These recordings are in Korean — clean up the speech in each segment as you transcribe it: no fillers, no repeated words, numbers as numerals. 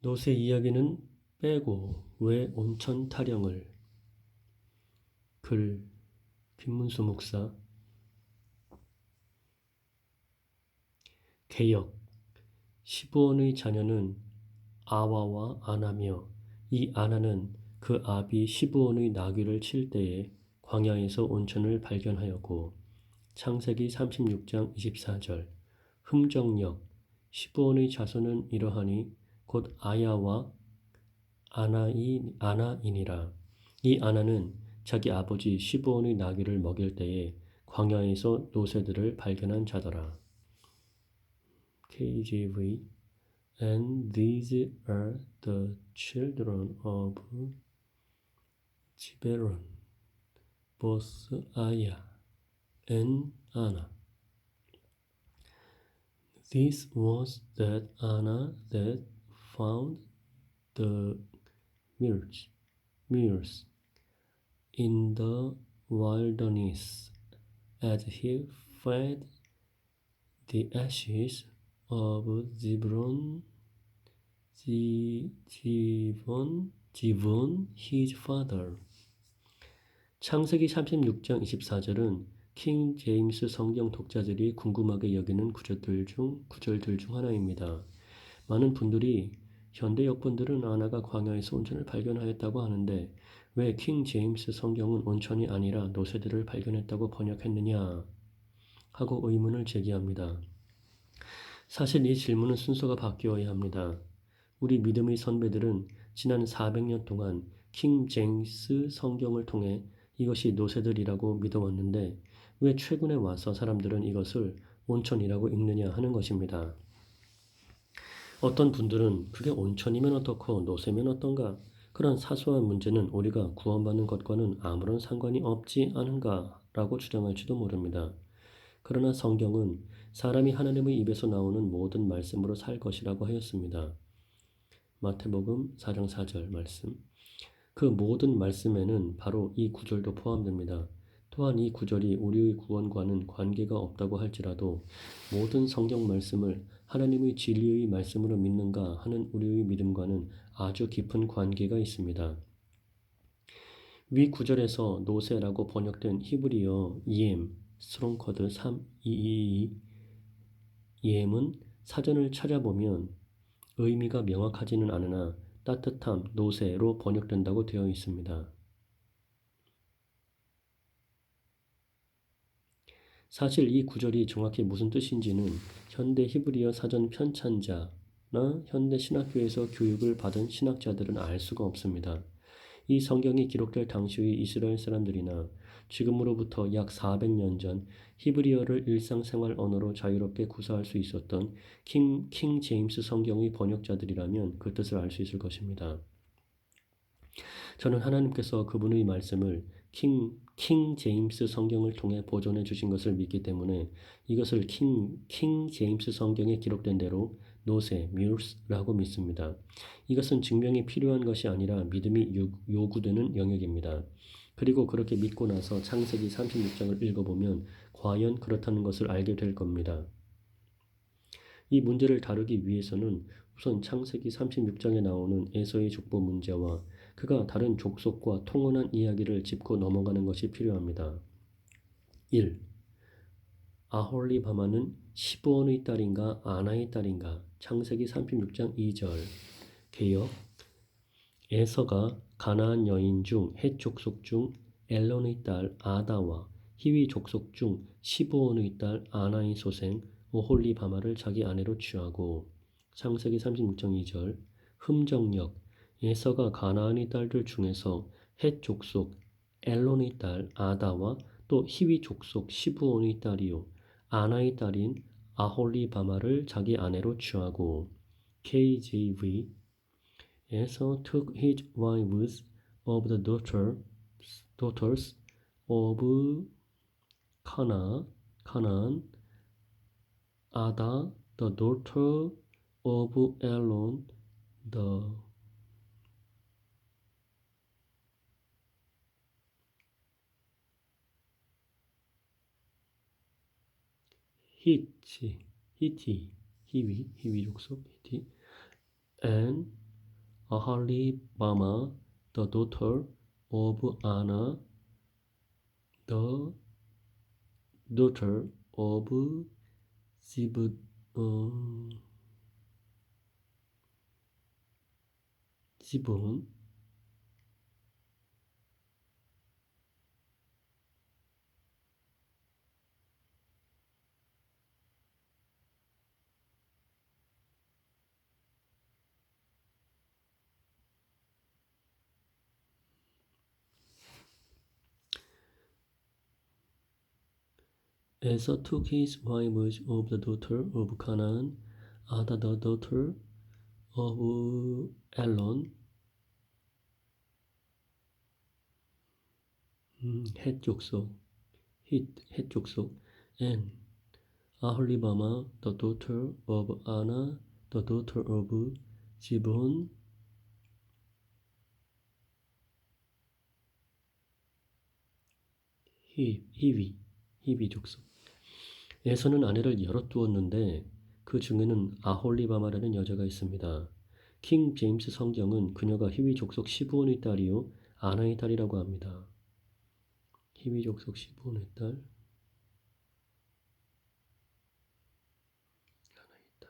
노새 이야기는 빼고 왜 온천 타령을. 글 김문수 목사. 개역. 시브온의 자녀는 아와와 아나며 이 아나는 그 아비 시브온의 나귀를 칠 때에 광야에서 온천을 발견하였고. 창세기 36장 24절. 흠정역. 시브온의 자손은 이러하니 곧 아야와 아나이니라. 이 아나는 자기 아버지 시브온의 나귀를 먹일 때에 광야에서 노새들을 발견한 자더라. KJV. And these are the children of Ziberon, both Aya and Anna. This was that Anna that found the mirrors in the wilderness as he fed the ashes of Zebron his father. 창세기 36장 24절은 킹 제임스 성경 독자들이 궁금하게 여기는 구절들 중 하나입니다. 많은 분들이 현대 역분들은 아나가 광야에서 온천을 발견하였다고 하는데 왜 킹 제임스 성경은 온천이 아니라 노새들을 발견했다고 번역했느냐 하고 의문을 제기합니다. 사실 이 질문은 순서가 바뀌어야 합니다. 우리 믿음의 선배들은 지난 400년 동안 킹 제임스 성경을 통해 이것이 노새들이라고 믿어왔는데 왜 최근에 와서 사람들은 이것을 온천이라고 읽느냐 하는 것입니다. 어떤 분들은 그게 온천이면 어떻고 노새면 어떤가? 그런 사소한 문제는 우리가 구원받는 것과는 아무런 상관이 없지 않은가? 라고 주장할지도 모릅니다. 그러나 성경은 사람이 하나님의 입에서 나오는 모든 말씀으로 살 것이라고 하였습니다. 마태복음 4장 4절 말씀. 그 모든 말씀에는 바로 이 구절도 포함됩니다. 또한 이 구절이 우리의 구원과는 관계가 없다고 할지라도 모든 성경 말씀을 하나님의 진리의 말씀으로 믿는가 하는 우리의 믿음과는 아주 깊은 관계가 있습니다. 위 구절에서 노새라고 번역된 히브리어 이엠 스트롱코드 3222 이엠은 사전을 찾아보면 의미가 명확하지는 않으나 따뜻함, 노새로 번역된다고 되어 있습니다. 사실 이 구절이 정확히 무슨 뜻인지는 현대 히브리어 사전 편찬자나 현대 신학교에서 교육을 받은 신학자들은 알 수가 없습니다. 이 성경이 기록될 당시의 이스라엘 사람들이나 지금으로부터 약 400년 전 히브리어를 일상생활 언어로 자유롭게 구사할 수 있었던 킹 제임스 성경의 번역자들이라면 그 뜻을 알 수 있을 것입니다. 저는 하나님께서 그분의 말씀을 킹 제임스 성경을 통해 보존해 주신 것을 믿기 때문에 이것을 킹 제임스 성경에 기록된 대로 노새, mirrors라고 믿습니다. 이것은 증명이 필요한 것이 아니라 믿음이 요구되는 영역입니다. 그리고 그렇게 믿고 나서 창세기 36장을 읽어보면 과연 그렇다는 것을 알게 될 겁니다. 이 문제를 다루기 위해서는 우선 창세기 36장에 나오는 에서의 족보 문제와 그가 다른 족속과 통혼한 이야기를 짚고 넘어가는 것이 필요합니다. 1. 아홀리바마는 시브온의 딸인가 아나의 딸인가? 창세기 36장 2절. 개역. 에서가 가나안 여인 중 헷 족속 중 엘론의 딸 아다와 히위 족속 중 시브온의 딸 아나의 소생 오홀리바마를 자기 아내로 취하고. 창세기 36장 2절. 흠정역. 에서가 가나안의 딸들 중에서 헷 족속 엘론의 딸 아다와 또 히위 족속 시브온의 딸이요 아나의 딸인 아홀리바마를 자기 아내로 취하고. KJV. 에서 took his wives of the daughters of Canaan, Ada the daughter of Elon the 히위 족속 히티 and Ahalibama, the daughter of Anna, the daughter of Zib, 지분. Asa took his wives of the daughter of Canaan, Ada the daughter of Elon, 헷 족속, 헷 족속, and Aholibama the daughter of Anna, the daughter of Zibon, 히위 족속. 에서는 아내를 여럿 두었는데 그 중에는 아홀리바마라는 여자가 있습니다. 킹 제임스 성경은 그녀가 히위 족속 시브온의 딸이요 아나의 딸이라고 합니다. 히위 족속 시브온의 딸, 아나의 딸.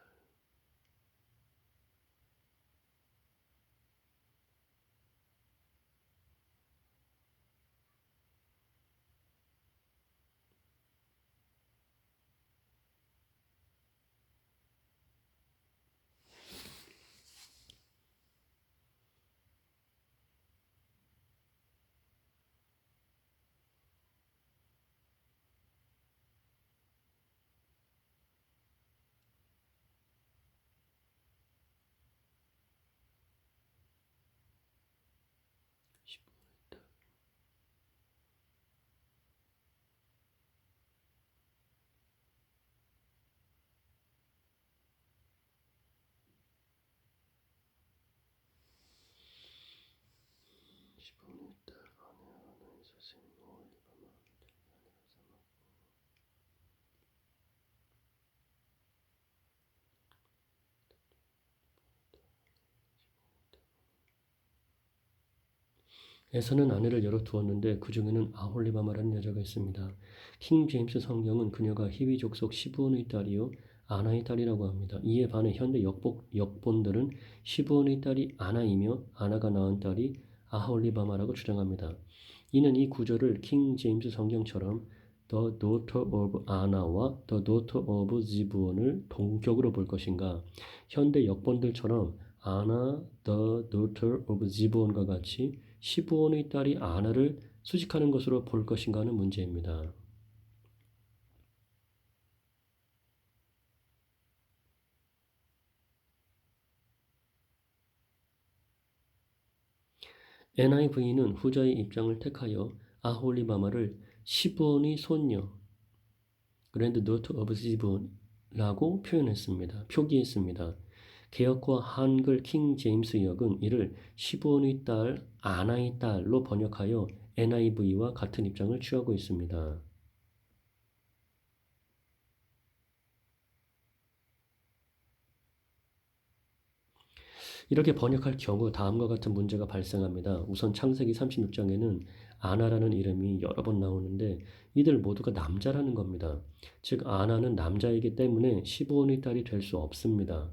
시브온의 딸. 시브온의 딸, 아나의 선생 아홀리바마. 에서는 아내를 여럿 두었는데 그 중에는 아홀리바마라는 여자가 있습니다. 킹 제임스 성경은 그녀가 히위 족속 시브온의 딸이요 아나의 딸이라고 합니다. 이에 반해 현대 역본들은 시브온의 딸이 아나이며 아나가 낳은 딸이 아홀리바마라고 주장합니다. 이는 이 구절을 킹 제임스 성경처럼 The daughter of Anna와 The daughter of 지브온을 동격으로 볼 것인가, 현대 역본들처럼 아나, The daughter of 지브온과 같이 시브온의 딸이 아나를 수식하는 것으로 볼 것인가 하는 문제입니다. NIV는 후자의 입장을 택하여 아홀리바마를 시브온의 손녀, 그랜드 도터 오브 지브온라고 표기했습니다. 개역과 한글 킹 제임스 역은 이를 시브온의 딸, 아나의 딸로 번역하여 NIV와 같은 입장을 취하고 있습니다. 이렇게 번역할 경우 다음과 같은 문제가 발생합니다. 우선 창세기 36장에는 아나라는 이름이 여러 번 나오는데 이들 모두가 남자라는 겁니다. 즉 아나는 남자이기 때문에 시브온의 딸이 될 수 없습니다.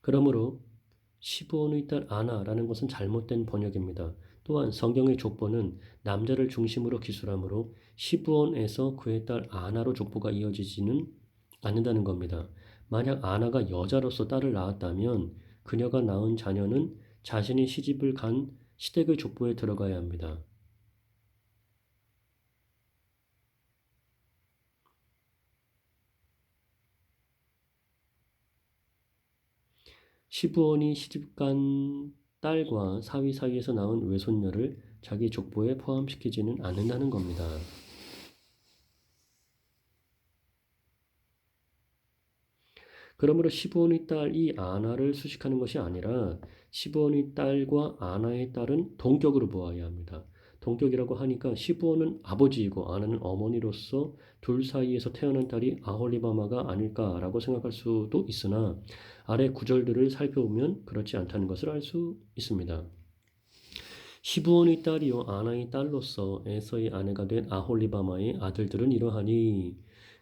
그러므로 시브온의 딸 아나라는 것은 잘못된 번역입니다. 또한 성경의 족보는 남자를 중심으로 기술하므로 시브온에서 그의 딸 아나로 족보가 이어지지는 않는다는 겁니다. 만약 아나가 여자로서 딸을 낳았다면 그녀가 낳은 자녀는 자신이 시집을 간 시댁의 족보에 들어가야 합니다. 시브온이 시집간 딸과 사위 사이에서 낳은 외손녀를 자기 족보에 포함시키지는 않는다는 겁니다. 그러므로 시브온의 딸 이 아나를 수식하는 것이 아니라 시브온의 딸과 아나의 딸은 동격으로 보아야 합니다. 동격이라고 하니까 시부온은 아버지이고 아나는 어머니로서 둘 사이에서 태어난 딸이 아홀리바마가 아닐까라고 생각할 수도 있으나 아래 구절들을 살펴보면 그렇지 않다는 것을 알 수 있습니다. 시부온의 딸이요 아나의 딸로서 에서의 아내가 된 아홀리바마의 아들들은 이러하니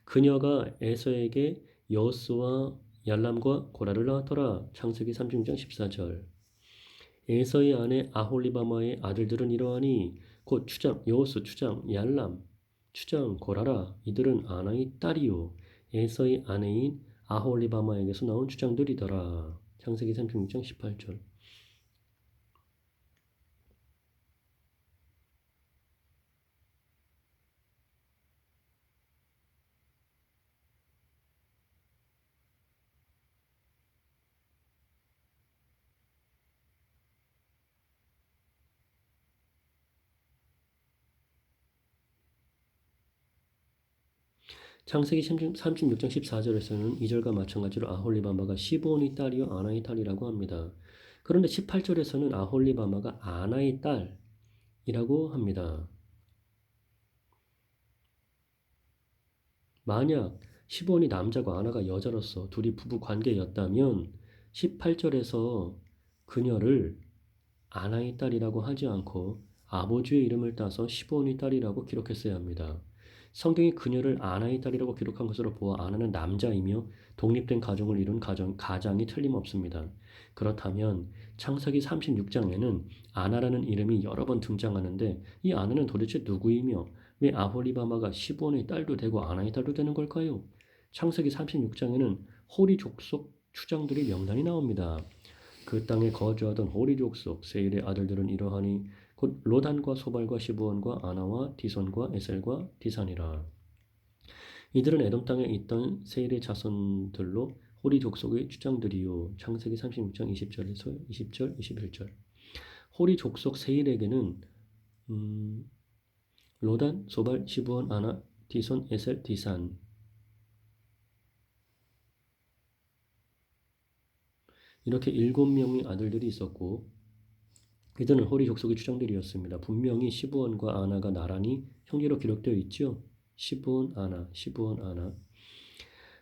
그녀가 에서에게 여호스와 얄람과 고라를 낳았더라. 창세기 36장 14절. 에서의 아내 아홀리바마의 아들들은 이러하니 곧 추장 여호스 추장 얄람 추장 고라라 이들은 아나의 딸이요 에서의 아내인 아홀리바마에게서 나온 추장들이더라. 창세기 36장 18절. 창세기 36장 14절에서는 2절과 마찬가지로 아홀리바마가 시브온의 딸이요 아나의 딸이라고 합니다. 그런데 18절에서는 아홀리바마가 아나의 딸이라고 합니다. 만약 시브온이 남자고 아나가 여자로서 둘이 부부 관계였다면 18절에서 그녀를 아나의 딸이라고 하지 않고 아버지의 이름을 따서 시브온의 딸이라고 기록했어야 합니다. 성경이 그녀를 아나의 딸이라고 기록한 것으로 보아 아나는 남자이며 독립된 가정을 이룬 가장이 틀림없습니다. 그렇다면 창세기 36장에는 아나라는 이름이 여러 번 등장하는데 이 아나는 도대체 누구이며 왜 아홀리바마가 시브온의 딸도 되고 아나의 딸도 되는 걸까요? 창세기 36장에는 호리 족속 추장들의 명단이 나옵니다. 그 땅에 거주하던 호리 족속 세일의 아들들은 이러하니 곧 로단과 소발과 시브온과 아나와 디손과 에셀과 디산이라. 이들은 에돔 땅에 있던 세일의 자손들로 호리 족속의 추장들이요. 창세기 36장 20절에서 20절, 21절. 호리 족속 세일에게는 로단, 소발, 시브온, 아나, 디손, 에셀, 디산 이렇게 7명의 아들들이 있었고 이들은 호리 족속의 추장들이었습니다. 분명히 시브온과 아나가 나란히 형제로 기록되어 있죠. 시브온, 아나, 시브온, 아나.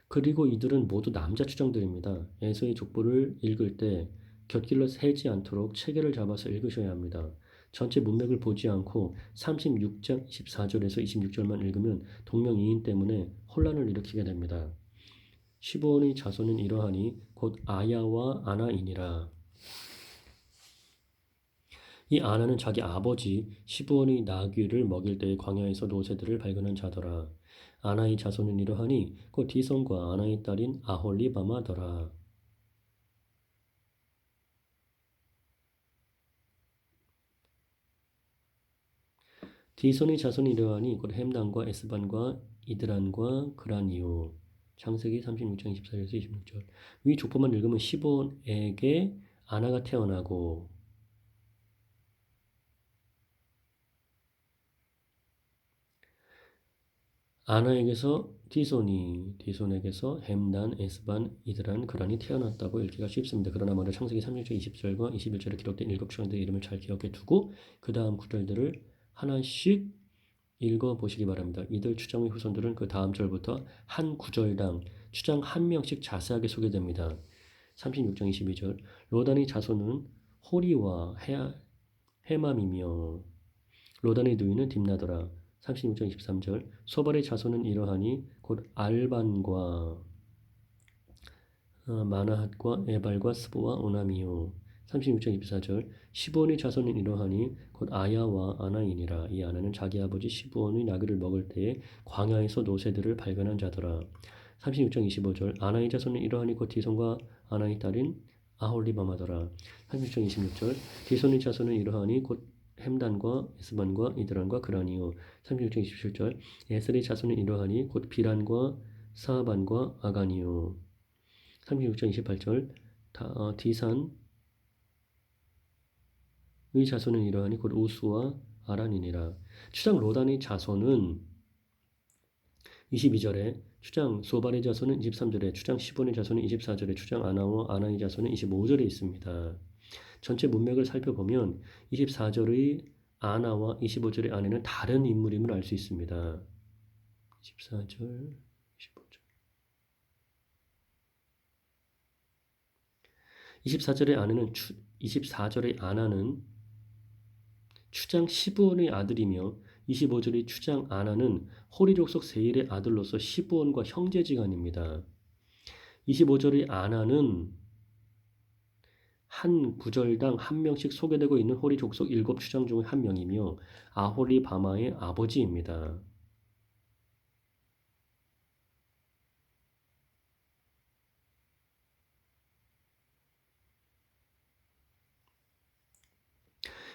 그리고 이들은 모두 남자 추장들입니다. 에서의 족보를 읽을 때 곁길로 새지 않도록 체계를 잡아서 읽으셔야 합니다. 전체 문맥을 보지 않고 36장 24절에서 26절만 읽으면 동명이인 때문에 혼란을 일으키게 됩니다. 시브온의 자손은 이러하니 곧 아야와 아나이니라. 이 아나는 자기 아버지 시브온의 나귀를 먹일 때에 광야에서 노새들을 발견한 자더라. 아나의 자손은 이러하니 곧 디손과 아나의 딸인 아홀리바마더라. 디손의 자손은 이러하니 곧 햄단과 에스반과 이드란과 그라니요. 창세기 36장 24절에서 26절. 위 족보만 읽으면 시브온에게 아나가 태어나고 아나에게서 디손에게서 햄단, 에스반, 이드란, 그란이 태어났다고 읽기가 쉽습니다. 그러나 먼저 창세기 36장 20절과 21절에 기록된 7추장들의 이름을 잘 기억해 두고 그 다음 구절들을 하나씩 읽어보시기 바랍니다. 이들 추장의 후손들은 그 다음 절부터 한 구절당 추장 한 명씩 자세하게 소개됩니다. 36장 22절 로단의 자손은 호리와 헤맘이며 로단의 누이는 딥나더라. 36장 23절 소발의 자손은 이러하니 곧 알반과 마나핫과 에발과 스보와 오나미요. 36장 24절 시브온의 자손은 이러하니 곧 아야와 아나이니라. 이 아나는 자기 아버지 시브온의 나귀를 먹을 때에 광야에서 노새들을 발견한 자더라. 36장 25절 아나의 자손은 이러하니 곧 디손과 아나의 딸인 아홀리바마더라. 36장 26절 디손의 자손은 이러하니 곧 햄단과 에스반과 이드란과 그라니요. 36장 27절 에셀의 자손은 이러하니 곧 비란과 사반과 아가니요. 36장 28절 디산의 자손은 이러하니 곧 우수와 아란이니라. 추장 로단의 자손은 22절에 추장 소발의 자손은 23절에 추장 시본의 자손은 24절에 추장 아나와 아나의 자손은 25절에 있습니다. 전체 문맥을 살펴보면 24절의 아나와 25절의 아내는 다른 인물임을 알 수 있습니다. 24절, 25절. 24절의 아나는 추장 시브온의 아들이며 25절의 추장 아나는 호리 족속 세일의 아들로서 시브온과 형제지간입니다. 25절의 아나는 한 구절당 한 명씩 소개되고 있는 호리 족속 7추장 중의 한 명이며 아홀리바마의 아버지입니다.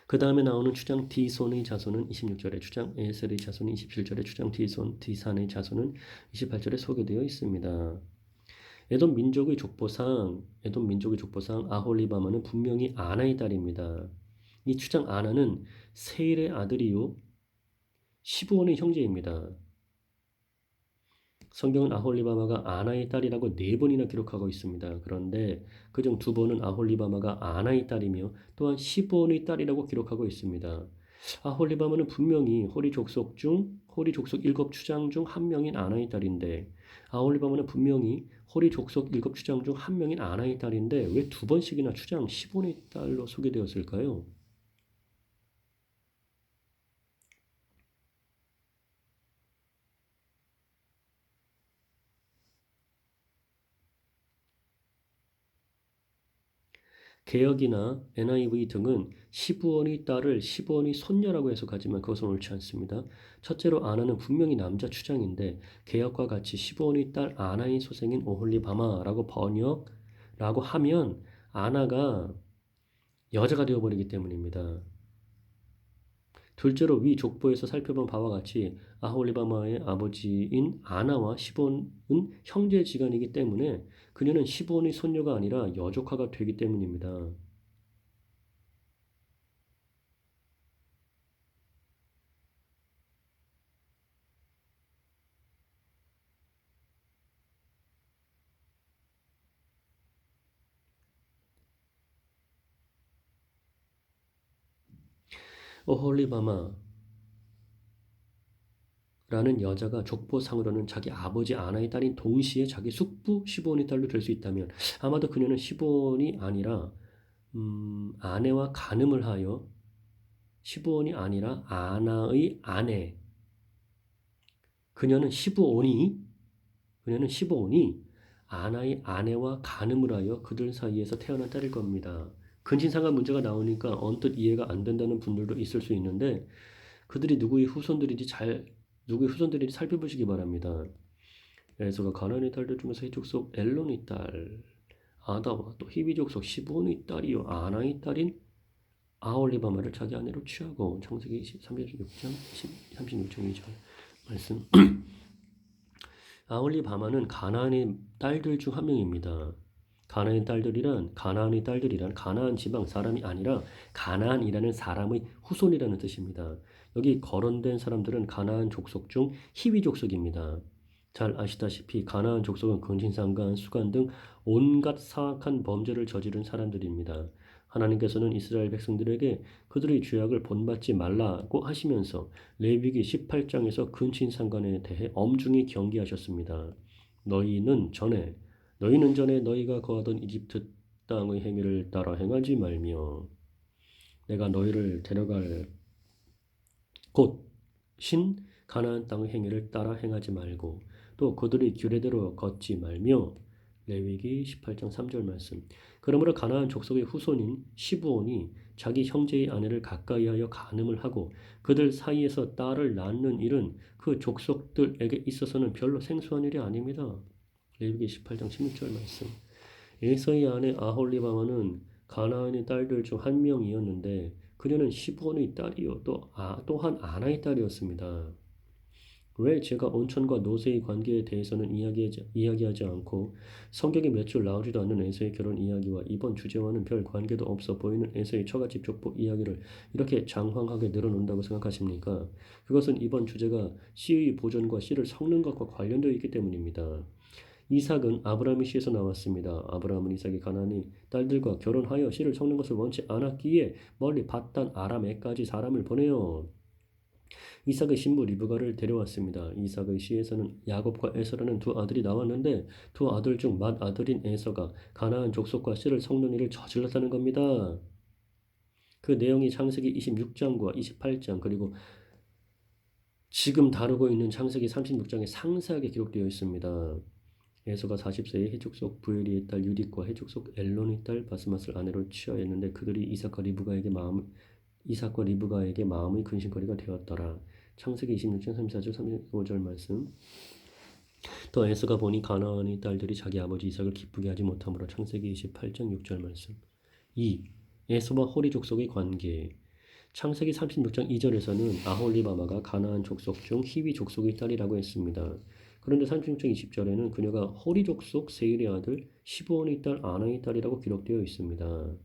그 다음에 나오는 추장 디손의 자손은 26절에, 추장 에셀의 자손은 27절에, 추장 디산의 자손은 28절에 소개되어 있습니다. 에돔 민족의 족보상 아홀리바마는 분명히 아나의 딸입니다. 이 추장 아나는 세일의 아들이요 시브온의 형제입니다. 성경은 아홀리바마가 아나의 딸이라고 4번이나 기록하고 있습니다. 그런데 그중 2번은 아홀리바마가 아나의 딸이며 또한 시브온의 딸이라고 기록하고 있습니다. 아홀리바마는 분명히 호리 족속 7추장 중 한 명인 아나의 딸인데 아홀리바마는 분명히 호리 족속 7추장 중 한 명인 아나의 딸인데 왜 2번씩이나 추장 시브온의 딸로 소개되었을까요? 개역이나 NIV 등은 시브온의 딸을 시브온의 손녀라고 해석하지만 그것은 옳지 않습니다. 첫째로 아나는 분명히 남자 추장인데 개역과 같이 시브온의 딸 아나의 소생인 오홀리바마라고 번역라고 하면 아나가 여자가 되어버리기 때문입니다. 둘째로 위 족보에서 살펴본 바와 같이 아홀리바마의 아버지인 아나와 시브온은 형제지간이기 때문에 그녀는 시브온의 손녀가 아니라 여조카가 되기 때문입니다. 오홀리바마라는 여자가 족보상으로는 자기 아버지 아나의 딸인 동시에 자기 숙부 시브온의 딸로 될 수 있다면 아마도 그녀는 시브온이 아니라 아내와 간음을 하여 시브온이 아니라 아나의 아내 그녀는 시브온이 아나의 아내와 간음을 하여 그들 사이에서 태어난 딸일 겁니다. 근친상간 문제가 나오니까 언뜻 이해가 안 된다는 분들도 있을 수 있는데 그들이 누구의 후손들인지 살펴보시기 바랍니다. 에서가 가나안의 딸들 중에서 해족속 엘론의 딸 아다와 또 히비 족속 시브온의 딸이요 아나의 딸인 아홀리바마를 자기 아내로 취하고 창세기 36장 2절 말씀 아홀리바마는 가나안의 딸들 중 한 명입니다. 가나안의 딸들이란 가나안 지방 사람이 아니라 가나안이라는 사람의 후손이라는 뜻입니다. 여기 거론된 사람들은 가나안 족속 중 히위 족속입니다. 잘 아시다시피 가나안 족속은 근친상간, 수간 등 온갖 사악한 범죄를 저지른 사람들입니다. 하나님께서는 이스라엘 백성들에게 그들의 죄악을 본받지 말라고 하시면서 레위기 18장에서 근친상간에 대해 엄중히 경계하셨습니다. 너희는 전에 너희가 거하던 이집트 땅의 행위를 따라 행하지 말며 내가 너희를 데려갈 곳 신 가나안 땅의 행위를 따라 행하지 말고 또 그들의 규례대로 걷지 말며 레위기 18장 3절 말씀. 그러므로 가나안 족속의 후손인 시브온이 자기 형제의 아내를 가까이하여 간음을 하고 그들 사이에서 딸을 낳는 일은 그 족속들에게 있어서는 별로 생소한 일이 아닙니다. 레위기 18장 16절 말씀. 에서의 아내 아홀리바마는 가나안의 딸들 중 한 명이었는데 그녀는 시브온의 딸이요 또한 아나의 딸이었습니다. 왜 제가 온천과 노새의 관계에 대해서는 이야기하지 않고 성경에 몇 줄 나오지도 않는 에서의 결혼 이야기와 이번 주제와는 별 관계도 없어 보이는 에서의 처갓집 족보 이야기를 이렇게 장황하게 늘어놓는다고 생각하십니까? 그것은 이번 주제가 씨의 보존과 씨를 섞는 것과 관련되어 있기 때문입니다. 이삭은 아브라함의 씨에서 나왔습니다. 아브라함은 이삭이 가나안의 딸들과 결혼하여 씨를 섞는 것을 원치 않았기에 멀리 밧단 아람에까지 사람을 보내요. 이삭의 신부 리브가를 데려왔습니다. 이삭의 씨에서는 야곱과 에서라는 두 아들이 나왔는데 두 아들 중 맏아들인 에서가 가나안 족속과 씨를 섞는 일을 저질렀다는 겁니다. 그 내용이 창세기 26장과 28장 그리고 지금 다루고 있는 창세기 36장에 상세하게 기록되어 있습니다. 에서가 40세에 해족속 부엘리의 딸 유딕과 해족속 엘론의 딸 바스맛을 아내로 취하였는데 그들이 이삭과 리브가에게 마음의 근심거리가 되었더라. 창세기 26장 34절 35절 말씀. 또 에서가 보니 가나안의 딸들이 자기 아버지 이삭을 기쁘게 하지 못하므로 창세기 28장 6절 말씀. 2. 에서와 호리 족속의 관계. 창세기 36장 2절에서는 아홀리바마가 가나안 족속 중 히위 족속의 딸이라고 했습니다. 그런데 36장 20절에는 그녀가 호리 족속 세일의 아들 시브온의 딸 아나의 딸이라고 기록되어 있습니다.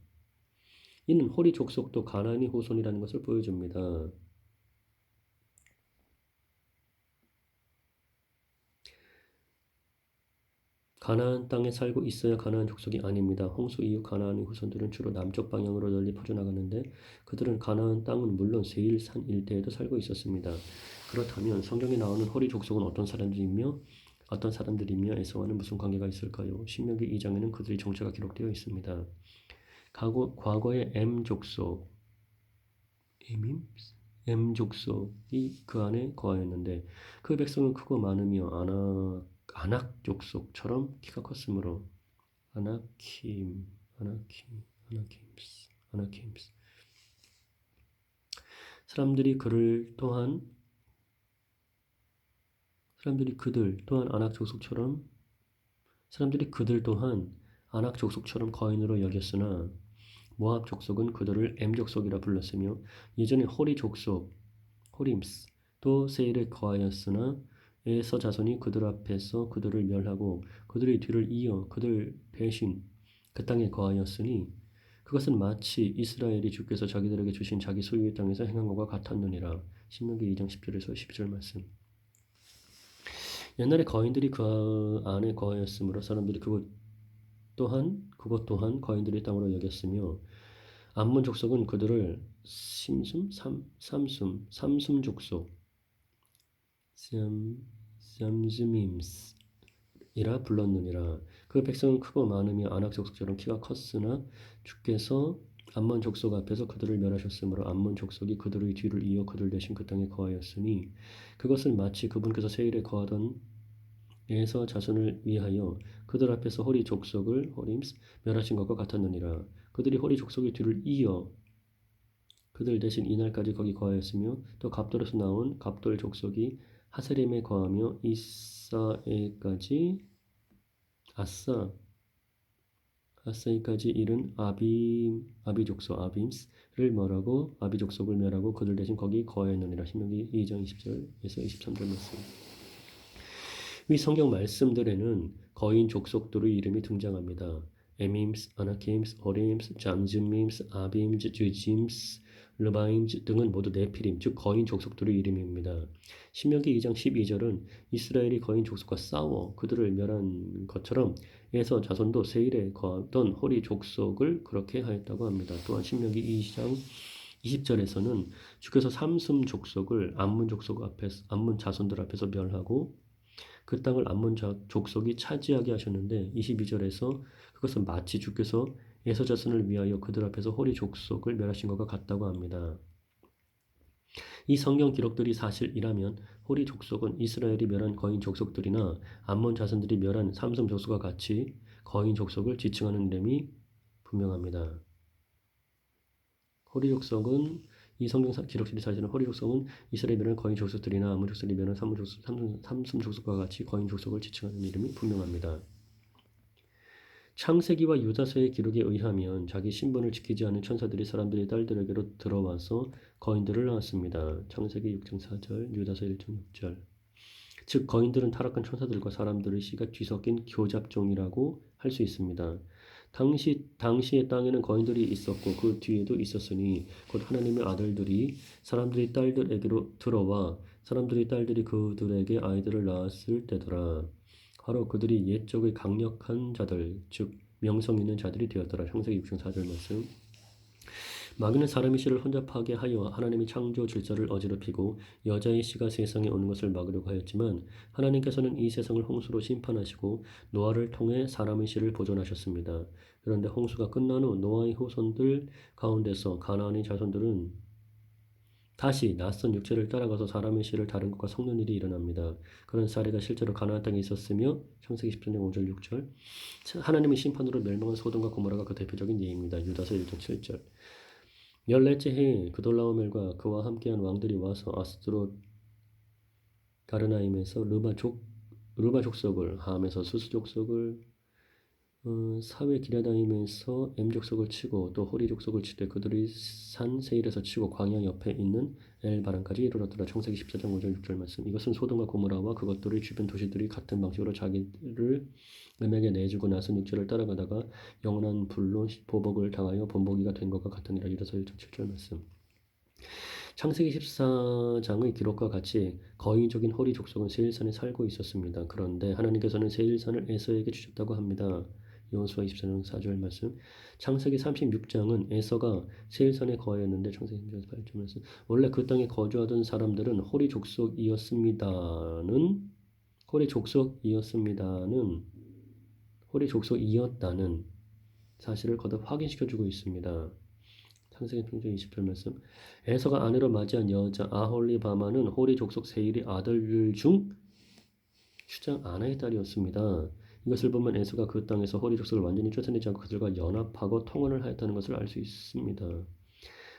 이는 호리 족속도 가나안의 후손이라는 것을 보여줍니다. 가나안 땅에 살고 있어야 가나안 족속이 아닙니다. 홍수 이후 가나안의 후손들은 주로 남쪽 방향으로 널리 퍼져나갔는데 그들은 가나안 땅은 물론 세일산 일대에도 살고 있었습니다. 그렇다면 성경에 나오는 호리 족속은 어떤 사람들이며 에서와는 무슨 관계가 있을까요? 신명기 2장에는 그들의 정체가 기록되어 있습니다. 과거의 족속이 그 안에 거하였는데 그 백성은 크고 많으며 아낙 족속처럼 키가 컸으므로 아나킴스 사람들이 그들 또한 아낙 족속처럼 거인으로 여겼으나 모압 족속은 그들을 엠족속이라 불렀으며 예전에 호리 족속 호림스도 세일에 거하였으나 에서 자손이 그들 앞에서 그들을 멸하고 그들의 뒤를 이어 그들 대신 그 땅에 거하였으니 그것은 마치 이스라엘이 주께서 자기들에게 주신 자기 소유의 땅에서 행한 것과 같았느니라. 신명기 2장 10절에서 12절 말씀. 옛날에 거인들이 그 안에 거하였으므로 사람들이 그것 또한 거인들의 땅으로 여겼으며 암몬 족속은 그들을 삼숨 족속 쌈즈밈스이라 불렀느니라. 그 백성은 크고 많으며 아낙 족속처럼 키가 컸으나 주께서 암몬 족속 앞에서 그들을 멸하셨으므로 암몬 족속이 그들의 뒤를 이어 그들 대신 그 땅에 거하였으니 그것은 마치 그분께서 세일에 거하던 에서 자손을 위하여 그들 앞에서 호리 족속을 멸하신 것과 같았느니라. 그들이 호리 족속의 뒤를 이어 그들 대신 이날까지 거기 거하였으며 또 갑돌에서 나온 갑돌 족속이 하세림에 거하며 아사에까지 이른 아비 족속 아빔스를 멸하고 아비 족속을 멸하고 그들 대신 거기 거하였느니라. 신명기 2장 20절에서 23절 말씀. 위 성경 말씀들에는 거인 족속들의 이름이 등장합니다. 에밈스, 아나킴스, 오림스, 잠즈밈스, 아빔즈, 쥐짐스, 르바임즈 등은 모두 네피림, 즉 거인 족속들의 이름입니다. 신명기 2장 12절은 이스라엘이 거인 족속과 싸워 그들을 멸한 것처럼 에서 자손도 세일에 거하던 호리 족속을 그렇게 하였다고 합니다. 또한 신명기 2장 20절에서는 주께서 삼숨 족속을 암몬 자손들 앞에서 멸하고 그 땅을 암몬 족속이 차지하게 하셨는데 22절에서 그것은 마치 주께서 에서 자손을 위하여 그들 앞에서 호리 족속을 멸하신 것과 같다고 합니다. 이 성경 기록들이 사실이라면 호리 족속은 이스라엘이 멸한 거인 족속들이나 암몬 자손들이 멸한 삼섬 족속과 같이 거인 족속을 지칭하는 이름이 분명합니다. 호리 족속은 이 성경 기록들이 사실은 호리 족속은 이스라엘이 멸한 거인 족속들이나 암몬 족속이 멸한 삼섬 족속과 같이 거인 족속을 지칭하는 이름이 분명합니다. 창세기와 유다서의 기록에 의하면 자기 신분을 지키지 않은 천사들이 사람들의 딸들에게로 들어와서 거인들을 낳았습니다. 창세기 6장 4절, 유다서 1장 6절. 즉 거인들은 타락한 천사들과 사람들의 씨가 뒤섞인 교잡종이라고 할 수 있습니다. 당시의 땅에는 거인들이 있었고 그 뒤에도 있었으니 곧 하나님의 아들들이 사람들의 딸들에게로 들어와 사람들의 딸들이 그들에게 아이들을 낳았을 때더라. 바로 그들이 옛적의 강력한 자들, 즉 명성 있는 자들이 되었더라. 창세기 6장 4절 말씀. 마귀는 사람의 씨를 혼잡하게 하여 하나님의 창조 질서를 어지럽히고 여자의 씨가 세상에 오는 것을 막으려고 하였지만 하나님께서는 이 세상을 홍수로 심판하시고 노아를 통해 사람의 씨를 보존하셨습니다. 그런데 홍수가 끝난 후 노아의 후손들 가운데서 가나안의 자손들은 다시 낯선 육체를 따라가서 사람의 씨를 다른 것과 섞는 일이 일어납니다. 그런 사례가 실제로 가나안 땅에 있었으며 창세기 13장 5절 6절 하나님의 심판으로 멸망한 소돔과 고모라가 그 대표적인 예입니다. 유다서 1장 7절 14째 해에 그돌라오멜과 그와 함께한 왕들이 와서 아스드롯 가르나임에서 르바 족속을, 함에서 수스 족속을, 사회 기라다임에서 엠 족속을 치고 또 호리 족속을 치되 그들이 산 세일에서 치고 광야 옆에 있는 엘바란까지 이르렀더라. 창세기 14장 5절 6절 말씀. 이것은 소돔과 고모라와 그것들의 주변 도시들이 같은 방식으로 자기를 음행에 내주고 나선 육체를 따라가다가 영원한 불로 보복을 당하여 본보기가 된 것과 같으니라. 유다서 1장 7절 말씀. 창세기 14장의 기록과 같이 거인적인 호리 족속은 세일산에 살고 있었습니다. 그런데 하나님께서는 세일산을 에서에게 주셨다고 합니다. 여호수아 24장 4절 말씀. 창세기 36장은 에서가 세일산에 거하였는데 창세기 8절 말씀. 원래 그 땅에 거주하던 사람들은 호리 족속이었습니다는 호리 족속이었다는 사실을 거듭 확인시켜주고 있습니다. 창세기 3장 20절 말씀. 에서가 아내로 맞이한 여자 아홀리바마는 호리 족속 세일의 아들들 중 추장 아나의 딸이었습니다. 이것을 보면 에서가 그 땅에서 호리 족속을 완전히 쫓아내지 않고 그들과 연합하고 통혼을 하였다는 것을 알 수 있습니다.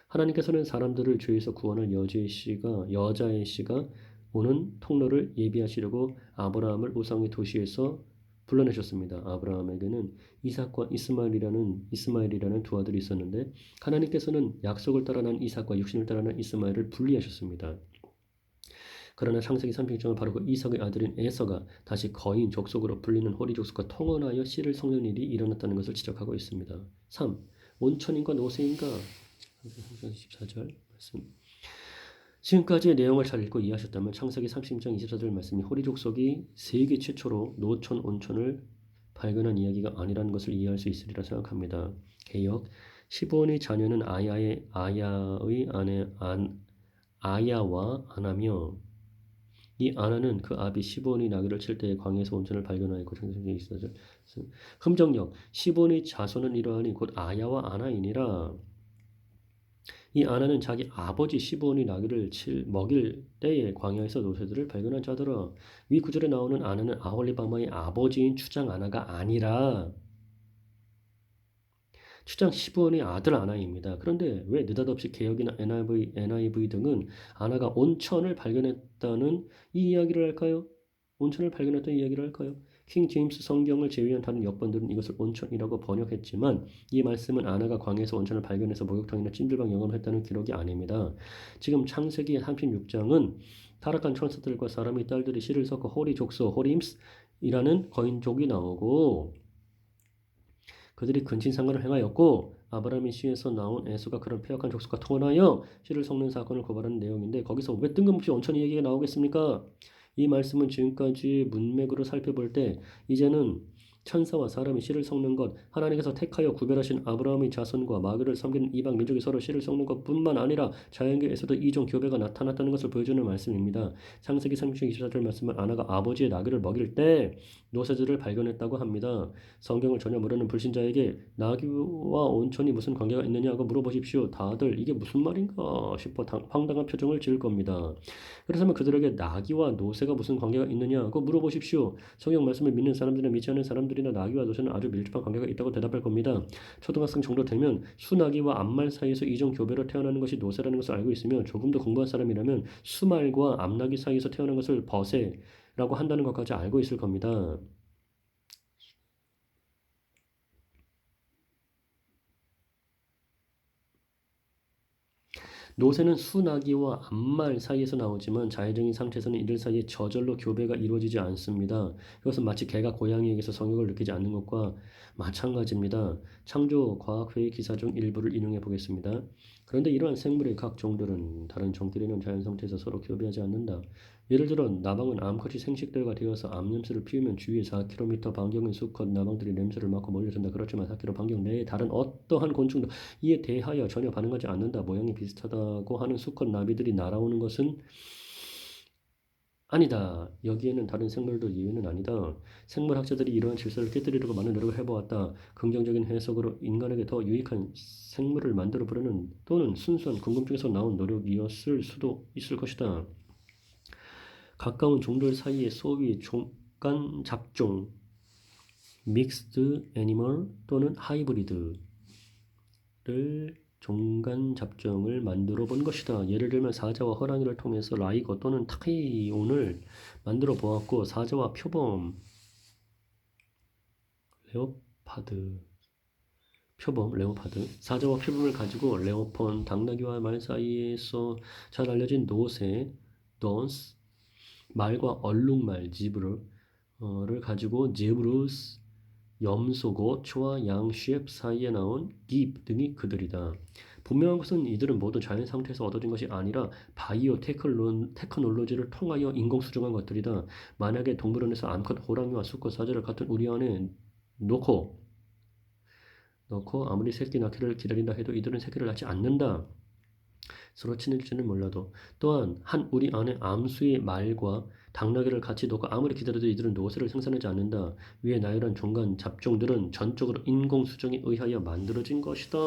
하나님께서는 사람들을 죄에서 구원할 여자의 씨가 오는 통로를 예비하시려고 아브라함을 우상의 도시에서 불러내셨습니다. 아브라함에게는 이삭과 이스마엘이라는 두 아들이 있었는데 하나님께서는 약속을 따라 난 이삭과 육신을 따라 난 이스마엘을 분리하셨습니다. 그러나 창세기 36장은 바로 그 이삭의 아들인 에서가 다시 거인 족속으로 불리는 호리 족속과 통혼하여 씨를 섞는 일이 일어났다는 것을 지적하고 있습니다. 3. 온천인가 노새인가? 14절 말씀. 지금까지의 내용을 잘 읽고 이해하셨다면 창세기 36장 24절 말씀이 호리 족속이 세계 최초로 노천, 온천을 발견한 이야기가 아니라는 것을 이해할 수 있으리라 생각합니다. 개역. 시브온의 자녀는 아야의 아내 아야와 아나며 이 아나는 그 아비 시브온이 나귀를 칠 때에 광야에서 온천을 발견하였고 창세기 24절. 흠정역. 시브온의 자손은 이러하니 곧 아야와 아나이니라. 이 아나는 자기 아버지 시브온이 나귀를 먹일 때에 광야에서 노새들을 발견한 자더라. 위 구절에 나오는 아나는 아홀리바마의 아버지인 추장 아나가 아니라 추장 시브온의 아들 아나입니다. 그런데 왜 느닷없이 개역이나 NIV 등은 아나가 온천을 발견했다는 이 이야기를 할까요? 온천을 발견했다는 이야기를 할까요? 킹 제임스 성경을 제외한 다른 역번들은 이것을 온천이라고 번역했지만 이 말씀은 아나가 광야에서 온천을 발견해서 목욕탕이나 찜질방 영업을 했다는 기록이 아닙니다. 지금 창세기 36장은 타락한 천사들과 사람의 딸들이 씨를 섞어 호리 족속, 호림스이라는 거인족이 나오고 그들이 근친상간을 행하였고 아브라함의 씨에서 나온 에서가 그런 패역한 족속과 통혼하여 씨를 섞는 사건을 고발하는 내용인데 거기서 왜 뜬금없이 온천 얘기가 나오겠습니까? 이 말씀은 지금까지 문맥으로 살펴볼 때 이제는 천사와 사람이 씨를 섞는 것, 하나님께서 택하여 구별하신 아브라함의 자손과 마귀를 섬기는 이방 민족이 서로 씨를 섞는 것뿐만 아니라 자연계에서도 이종 교배가 나타났다는 것을 보여주는 말씀입니다. 창세기 36장 24절 말씀은 아나가 아버지의 나귀를 먹일 때 노새들을 발견했다고 합니다. 성경을 전혀 모르는 불신자에게 나귀와 온천이 무슨 관계가 있느냐고 물어보십시오. 다들 이게 무슨 말인가 싶어 황당한 표정을 지을 겁니다. 그렇다면 그들에게 나귀와 노새가 무슨 관계가 있느냐고 물어보십시오. 성경 말씀을 믿는 사람들이나 믿지 않는 사람들이나 나귀와 노새는 아주 밀접한 관계가 있다고 대답할 겁니다. 초등학생 정도 되면 수나귀와 암말 사이에서 이종 교배로 태어나는 것이 노새라는 것을 알고 있으며 조금 더 공부한 사람이라면 수말과 암나귀 사이에서 태어난 것을 버새라고 한다는 것까지 알고 있을 겁니다. 노새는 수나귀와 암말 사이에서 나오지만 자연적인 상태에서는 이들 사이에 저절로 교배가 이루어지지 않습니다. 이것은 마치 개가 고양이에게서 성욕을 느끼지 않는 것과 마찬가지입니다. 창조과학회의 기사 중 일부를 인용해 보겠습니다. 그런데 이러한 생물의 각 종들은 다른 종끼리는 자연 상태에서 서로 교배하지 않는다. 예를 들어 나방은 암컷이 생식대가 되어서 암냄새를 피우면 주위에 4km 반경의 수컷 나방들이 냄새를 맡고 몰려든다. 그렇지만 4km 반경 내에 다른 어떠한 곤충도 이에 대하여 전혀 반응하지 않는다. 모양이 비슷하다고 하는 수컷 나비들이 날아오는 것은 아니다. 여기에는 다른 생물도 예외는 아니다. 생물학자들이 이러한 질서를 깨뜨리려고 많은 노력을 해보았다. 긍정적인 해석으로 인간에게 더 유익한 생물을 만들어 보려는 또는 순수한 궁금증에서 나온 노력이었을 수도 있을 것이다. 가까운 종들 사이의 소위 종간 잡종, 믹스드 애니멀 또는 하이브리드를 종간 잡종을 만들어 본 것이다. 예를 들면 사자와 호랑이를 통해서 라이거 또는 타이온을 만들어 보았고 사자와 표범, 레오파드, 사자와 표범을 가지고 레오폰, 당나귀와 말 사이에서 잘 알려진 노새, 던스, 말과 얼룩말, 지브르를 가지고 제브루스, 염소, 고초와 양, 쉐프 사이에 나온 깁 등이 그들이다. 분명한 것은 이들은 모두 자연 상태에서 얻어진 것이 아니라 바이오 테크놀로지를 통하여 인공 수정한 것들이다. 만약에 동물원에서 암컷 호랑이와 수컷 사자를 같은 우리 안에 놓고 아무리 새끼 낳기를 기다린다 해도 이들은 새끼를 낳지 않는다. 서로 친해질지는 몰라도 또한 한 우리 안에 암수의 말과 당나귀를 같이 놓고 아무리 기다려도 이들은 노새를 생산하지 않는다. 위에 나열한 종간 잡종들은 전적으로 인공 수정에 의하여 만들어진 것이다.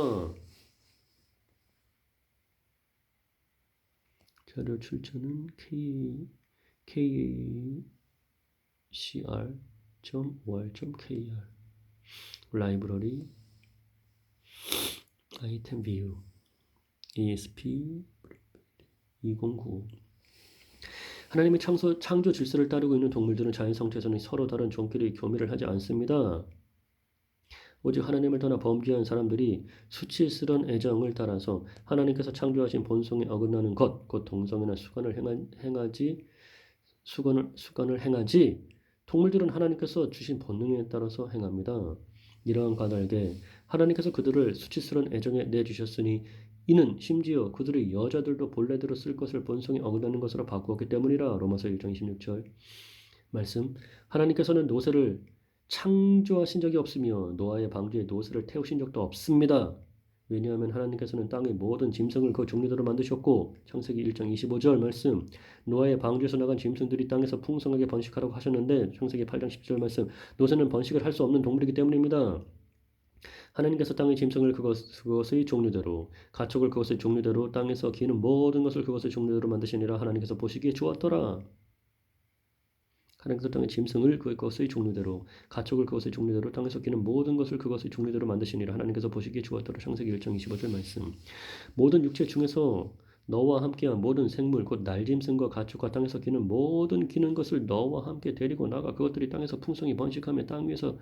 자료 출처는 kcr.or.kr 라이브러리 아이템 뷰 ESP 2095 하나님의 창조 질서를 따르고 있는 동물들은 자연 상태에서는 서로 다른 종끼리 교미를 하지 않습니다. 오직 하나님을 떠나 범죄한 사람들이 수치스런 애정을 따라서 하나님께서 창조하신 본성에 어긋나는 것, 곧 동성애나 수간을 행하지 동물들은 하나님께서 주신 본능에 따라서 행합니다. 이러한 까닭에 하나님께서 그들을 수치스런 애정에 내주셨으니 이는 심지어 그들의 여자들도 본래대로 쓸 것을 본성에 어긋나는 것으로 바꾸었기 때문이라. 로마서 1장 26절 말씀. 하나님께서는 노새를 창조하신 적이 없으며 노아의 방주에 노새를 태우신 적도 없습니다. 왜냐하면 하나님께서는 땅의 모든 짐승을 그 종류대로 만드셨고 창세기 1장 25절 말씀 노아의 방주에서 나간 짐승들이 땅에서 풍성하게 번식하라고 하셨는데 창세기 8장 10절 말씀 노새는 번식을 할 수 없는 동물이기 때문입니다. 하나님께서 땅의 짐승을 그것의 종류대로 가축을 그것의 종류대로 땅에서 기는 모든 것을 그것의 종류대로 만드시니라. 하나님께서 보시기에 좋았더라. 하나님께서 땅의 짐승을 그것의 종류대로 가축을 그것의 종류대로 땅에서 기는 모든 것을 그것의 종류대로 만드시니라. 하나님께서 보시기에 좋았더라. 창세기 1장 25절 말씀. 모든 육체 중에서 너와 함께한 모든 생물 곧 날짐승과 가축과 땅에서 기는 모든 기는 것을 너와 함께 데리고 나가 그것들이 땅에서 풍성히 번식하며 땅 위에서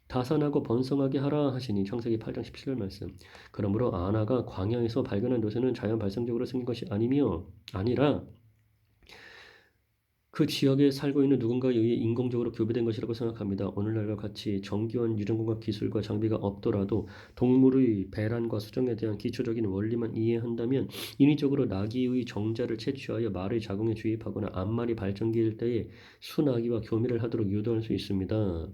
다산하고 번성하게 하라 하시니. 창세기 8장 17절 말씀. 그러므로 아나가 광야에서 발견한 노새는 자연 발생적으로 생긴 것이 아니라 그 지역에 살고 있는 누군가에 의해 인공적으로 교배된 것이라고 생각합니다. 오늘날과 같이 정교한 유전공학 기술과 장비가 없더라도 동물의 배란과 수정에 대한 기초적인 원리만 이해한다면 인위적으로 나귀의 정자를 채취하여 말의 자궁에 주입하거나 암말이 발정기일 때에 수나귀와 교미를 하도록 유도할 수 있습니다.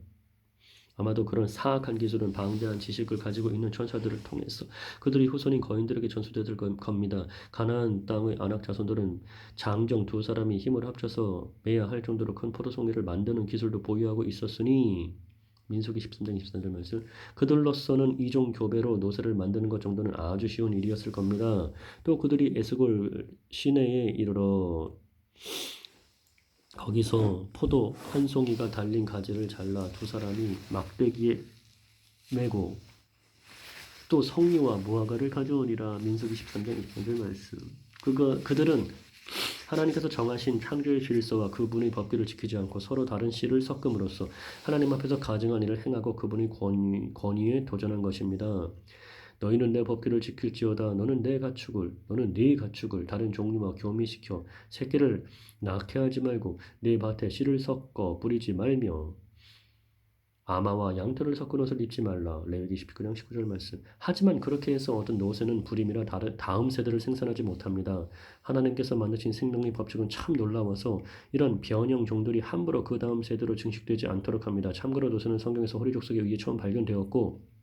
아마도 그런 사악한 기술은 방대한 지식을 가지고 있는 천사들을 통해서 그들의 후손인 거인들에게 전수될 겁니다. 가나안 땅의 안악 자손들은 장정 두 사람이 힘을 합쳐서 매야 할 정도로 큰 포도송이를 만드는 기술도 보유하고 있었으니 민수기 13장 23절 말씀. 그들로서는 이종 교배로 노새를 만드는 것 정도는 아주 쉬운 일이었을 겁니다. 또 그들이 에스골 시내에 이르러 거기서 포도 한 송이가 달린 가지를 잘라 두 사람이 막대기에 메고 또 성리와 무화과를 가져오니라. 민수기 13장 1절 말씀. 그들은 하나님께서 정하신 창조의 질서와 그분의 법규를 지키지 않고 서로 다른 씨를 섞음으로써 하나님 앞에서 가증한 일을 행하고 그분의 권위에 도전한 것입니다. 너희는 내 법규를 지킬지어다. 너는 네 가축을 다른 종류와 교미시켜 새끼를 낳게 하지 말고 네 밭에 씨를 섞어 뿌리지 말며 아마와 양털을 섞은 옷을 입지 말라. 레위기 19장 19절 말씀. 하지만 그렇게 해서 얻은 노새는 불임이라 다음 세대를 생산하지 못합니다. 하나님께서 만드신 생명의 법칙은 참 놀라워서 이런 변형 종들이 함부로 그 다음 세대로 증식되지 않도록 합니다. 참고로 노새는 성경에서 호리 족속에 의해 처음 발견되었고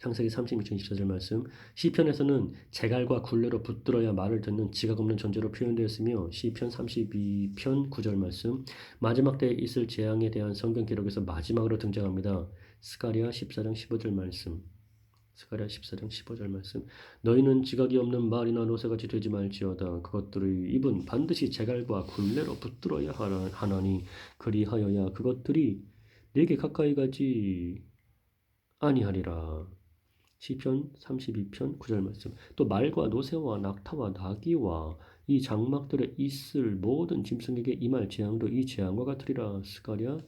창세기 36장 24절 말씀. 시편에서는 제갈과 굴레로 붙들어야 말을 듣는 지각 없는 존재로 표현되었으며 시편 32편 9절 말씀. 마지막 때에 있을 재앙에 대한 성경 기록에서 마지막으로 등장합니다. 스가랴 14장 15절 말씀. 스가랴 14장 15절 말씀. 너희는 지각이 없는 말이나 노새같이 되지 말지어다. 그것들의 입은 반드시 제갈과 굴레로 붙들어야 하나니 그리하여야 그것들이 내게 가까이 가지 아니하리라. 시편 32편 9절 말씀. 또 말과 노새와 낙타와 나귀와 이 장막들에 있을 모든 짐승에게 임할 재앙도 이 재앙과 같으리라. 스가랴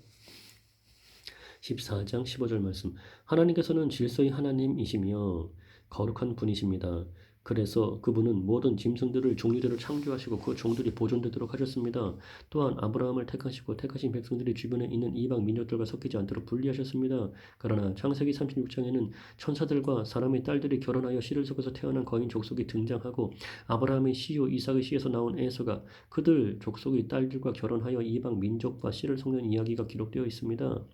14장 15절 말씀. 하나님께서는 질서의 하나님이시며 거룩한 분이십니다. 그래서 그분은 모든 짐승들을 종류대로 창조하시고 그 종들이 보존되도록 하셨습니다. 또한 아브라함을 택하시고 택하신 백성들이 주변에 있는 이방 민족들과 섞이지 않도록 분리하셨습니다. 그러나 창세기 36장에는 천사들과 사람의 딸들이 결혼하여 씨를 섞어서 태어난 거인 족속이 등장하고 아브라함의 씨요 이삭의 씨에서 나온 에서가 그들 족속의 딸들과 결혼하여 이방 민족과 씨를 섞는 이야기가 기록되어 있습니다.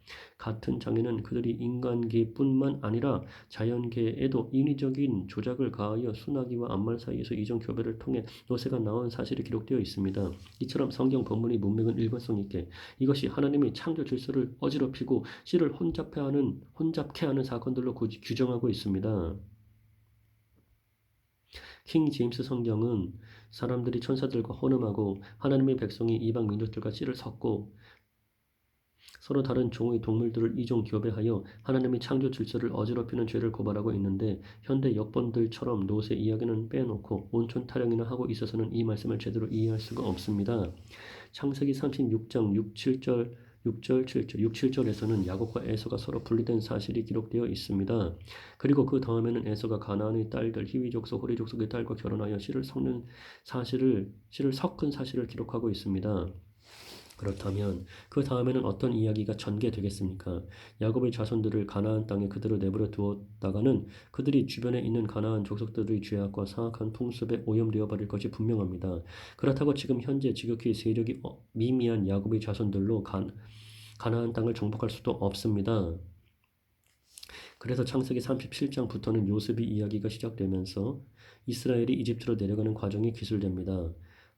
같은 장에는 그들이 인간계뿐만 아니라 자연계에도 인위적인 조작을 가하여 순아기와 암말 사이에서 이종 교배를 통해 노새가 나온 사실이 기록되어 있습니다. 이처럼 성경 본문의 문맥은 일관성 있게 이것이 하나님의 창조 질서를 어지럽히고 씨를 혼잡케 하는 사건들로 규정하고 있습니다. 킹 제임스 성경은 사람들이 천사들과 혼음하고 하나님의 백성이 이방 민족들과 씨를 섞고 서로 다른 종의 동물들을 이종 교배하여 하나님의 창조 질서를 어지럽히는 죄를 고발하고 있는데 현대 역본들처럼 노새 이야기는 빼놓고 온천 타령이나 하고 있어서는 이 말씀을 제대로 이해할 수가 없습니다. 창세기 36장 6, 7절 7절에서는 야곱과 에서가 서로 분리된 사실이 기록되어 있습니다. 그리고 그 다음에는 에서가 가나안의 딸들 히위 족속, 호리 족속의 딸과 결혼하여 씨를 섞은 사실을 기록하고 있습니다. 그렇다면 그 다음에는 어떤 이야기가 전개되겠습니까? 야곱의 자손들을 가나안 땅에 그대로 내버려 두었다가는 그들이 주변에 있는 가나안 족속들의 죄악과 사악한 풍습에 오염되어 버릴 것이 분명합니다. 그렇다고 지금 현재 지극히 세력이 미미한 야곱의 자손들로 가나안 땅을 정복할 수도 없습니다. 그래서 창세기 37장부터는 요셉의 이야기가 시작되면서 이스라엘이 이집트로 내려가는 과정이 기술됩니다.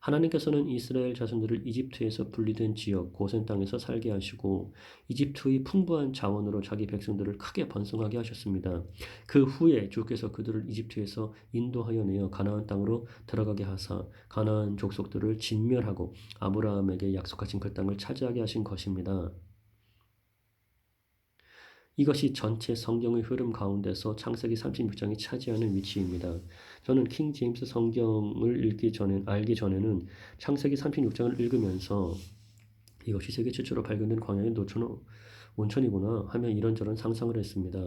하나님께서는 이스라엘 자손들을 이집트에서 분리된 지역 고센 땅에서 살게 하시고 이집트의 풍부한 자원으로 자기 백성들을 크게 번성하게 하셨습니다. 그 후에 주께서 그들을 이집트에서 인도하여 내어 가나안 땅으로 들어가게 하사 가나안 족속들을 진멸하고 아브라함에게 약속하신 그 땅을 차지하게 하신 것입니다. 이것이 전체 성경의 흐름 가운데서 창세기 36장이 차지하는 위치입니다. 저는 킹 제임스 성경을 알기 전에는 창세기 36장을 읽으면서 이것이 세계 최초로 발견된 광야의 온천이구나 하며 이런저런 상상을 했습니다.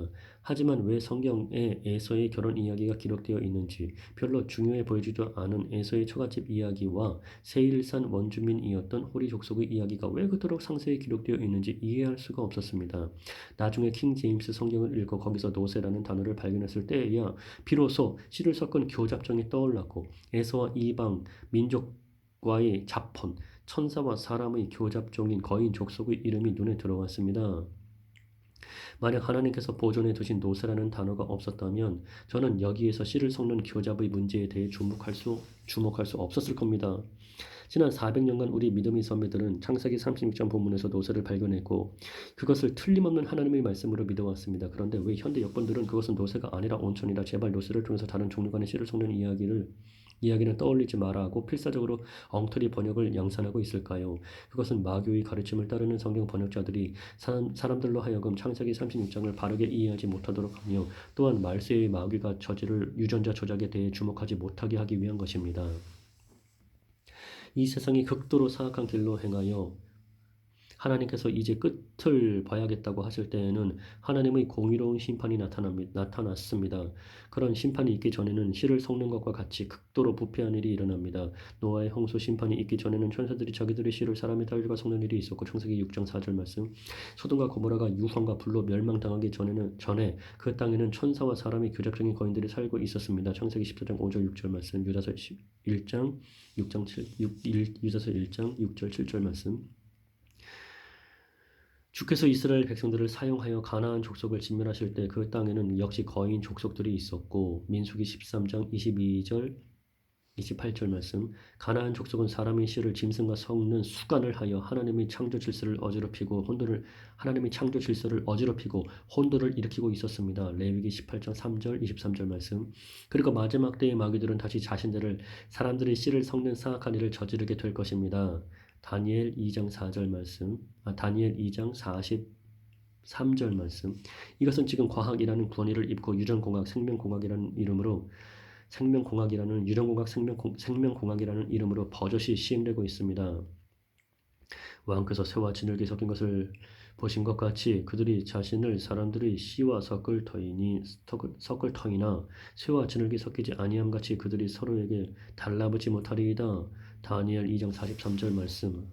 하지만 왜 성경에 에서의 결혼 이야기가 기록되어 있는지 별로 중요해 보이지도 않은 에서의 처갓집 이야기와 세일산 원주민이었던 호리 족속의 이야기가 왜 그토록 상세히 기록되어 있는지 이해할 수가 없었습니다. 나중에 킹 제임스 성경을 읽고 거기서 노새라는 단어를 발견했을 때에야 비로소 씨를 섞은 교잡정이 떠올랐고 에서와 이방 민족과의 잡혼 천사와 사람의 교잡종인 거인 족속의 이름이 눈에 들어왔습니다. 만약 하나님께서 보존해 두신 노새라는 단어가 없었다면 저는 여기에서 씨를 섞는 교잡의 문제에 대해 주목할 수 없었을 겁니다. 지난 400년간 우리 믿음의 선배들은 창세기 36장 본문에서 노새를 발견했고 그것을 틀림없는 하나님의 말씀으로 믿어왔습니다. 그런데 왜 현대 역본들은 그것은 노새가 아니라 온천이라 제발 노새를 통해서 다른 종류 간의 씨를 섞는 이야기는 떠올리지 마라 하고 필사적으로 엉터리 번역을 양산하고 있을까요? 그것은 마교의 가르침을 따르는 성경 번역자들이 사람들로 하여금 창세기 36장을 바르게 이해하지 못하도록 하며 또한 말세의 마귀가 저지를 유전자 조작에 대해 주목하지 못하게 하기 위한 것입니다. 이 세상이 극도로 사악한 길로 행하여 하나님께서 이제 끝을 봐야겠다고 하실 때에는 하나님의 공의로운 심판이 나타났습니다. 그런 심판이 있기 전에는 씨를 섞는 것과 같이 극도로 부패한 일이 일어납니다. 노아의 홍수 심판이 있기 전에는 천사들이 자기들의 씨를 사람의 딸들과 섞는 일이 있었고, 창세기 6장 4절 말씀. 소돔과 고모라가 유황과 불로 멸망당하기 전에 그 땅에는 천사와 사람의 교작적인 거인들이 살고 있었습니다. 창세기 14장 5절 6절 말씀. 유다서 1장 6장 7 유다서 1장 6절 7절 말씀. 주께서 이스라엘 백성들을 사용하여 가나안 족속을 진멸하실 때 그 땅에는 역시 거인 족속들이 있었고, 민수기 13장 22절 28절 말씀. 가나안 족속은 사람의 씨를 짐승과 섞는 수간을 하여 하나님의 창조 질서를 어지럽히고 혼돈을 일으키고 있었습니다. 레위기 18장 3절 23절 말씀. 그리고 마지막 때의 마귀들은 다시 자신들을 사람들의 씨를 섞는 사악한 일을 저지르게 될 것입니다. 다니엘 2장 4절 말씀. 다니엘 2장 43절 말씀. 이것은 지금 과학이라는 권위를 입고 유전공학, 생명공학이라는 이름으로 버젓이 시행되고 있습니다. 왕께서 새와 진흙이 섞인 것을 보신 것 같이 그들이 자신을 사람들의 씨와 섞을 터이나 새와 진흙이 섞이지 아니함 같이 그들이 서로에게 달라붙지 못하리이다. 다니엘 2장 43절 말씀.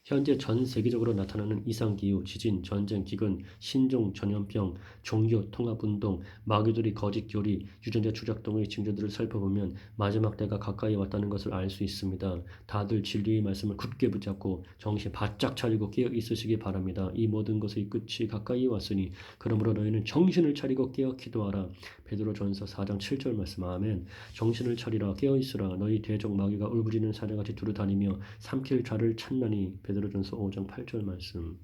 현재 전 세계적으로 나타나는 이상기후, 지진, 전쟁, 기근, 신종, 전염병, 종교, 통합운동, 마귀들의 거짓 교리, 유전자 추적 등의 징조들을 살펴보면 마지막 때가 가까이 왔다는 것을 알 수 있습니다. 다들 진리의 말씀을 굳게 붙잡고 정신 바짝 차리고 깨어 있으시기 바랍니다. 이 모든 것의 끝이 가까이 왔으니 그러므로 너희는 정신을 차리고 깨어 기도하라. 베드로전서 4장 7절 말씀. 아멘. 정신을 차리라, 깨어 있으라. 너희 대적 마귀가 울부짖는 사자같이 두루다니며 삼킬 자를 찾나니. 베드로전서 5장 8절 말씀.